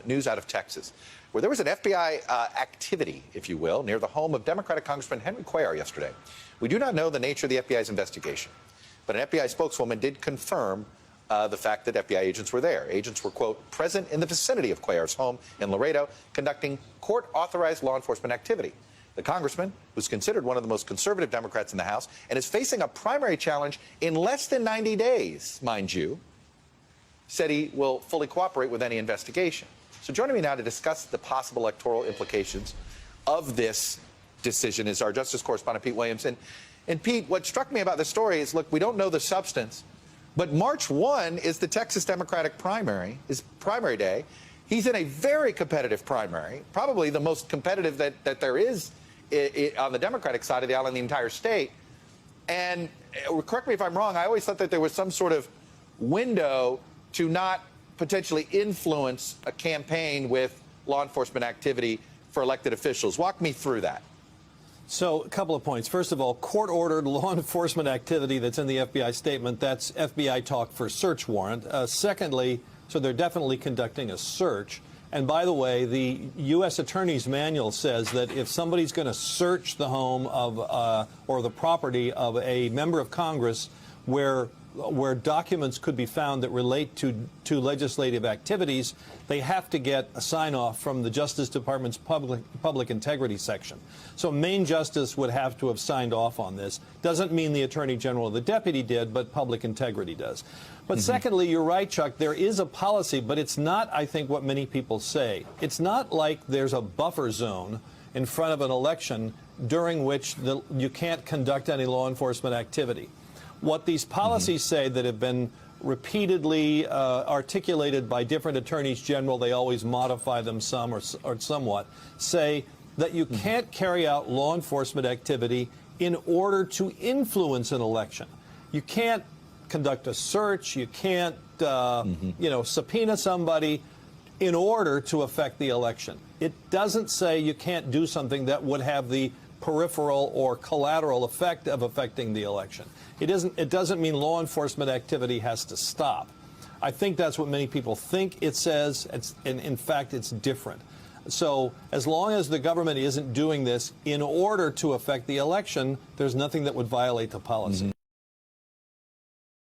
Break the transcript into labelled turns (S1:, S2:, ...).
S1: News out of Texas, where there was an FBI activity, if you will, near the home of Democratic Congressman Henri Kuellar yesterday. We do not know the nature of the FBI's investigation, but an FBI spokeswoman did confirm the fact that FBI agents were there. Agents were, quote, present in the vicinity of Cuellar's home in Laredo, conducting court-authorized law enforcement activity. The congressman, who's considered one of the most conservative Democrats in the House and is facing a primary challenge in less than 90 days, mind you, said he will fully cooperate with any investigation. So joining me now to discuss the possible electoral implications of this decision is our Justice correspondent, Pete Williams. And Pete, what struck me about this story is, look, we don't know the substance, but March 1 is the Texas Democratic primary, is primary day. He's in a very competitive primary, probably the most competitive that there is on the Democratic side of the aisle in the entire state. And correct me if I'm wrong, I always thought that there was some sort of window to not potentially influence a campaign with law enforcement activity for elected officials. Walk me through that.
S2: So a couple of points. First of all, court-ordered law enforcement activity that's in the FBI statement, that's FBI talk for search warrant. Secondly, so they're definitely conducting a search. And by the way, the U.S. Attorney's Manual says that if somebody's going to search the home of or the property of a member of Congress where documents could be found that relate to legislative activities, they have to get a sign-off from the Justice Department's public integrity section. So Main Justice would have to have signed off on this. Doesn't mean the Attorney General or the Deputy did, but public integrity does. But secondly, you're right, Chuck, there is a policy, but it's not, I think, what many people say. It's not like there's a buffer zone in front of an election during which you can't conduct any law enforcement activity. What these policies say that have been repeatedly articulated by different attorneys general, they always modify them some or somewhat, say that you can't carry out law enforcement activity in order to influence an election. You can't conduct a search, you can't subpoena somebody in order to affect the election. It doesn't say you can't do something that would have the peripheral or collateral effect of affecting the election. It doesn't mean law enforcement activity has to stop. I think that's what many people think it says, and in fact it's different. So as long as the government isn't doing this in order to affect the election, there's nothing that would violate the policy.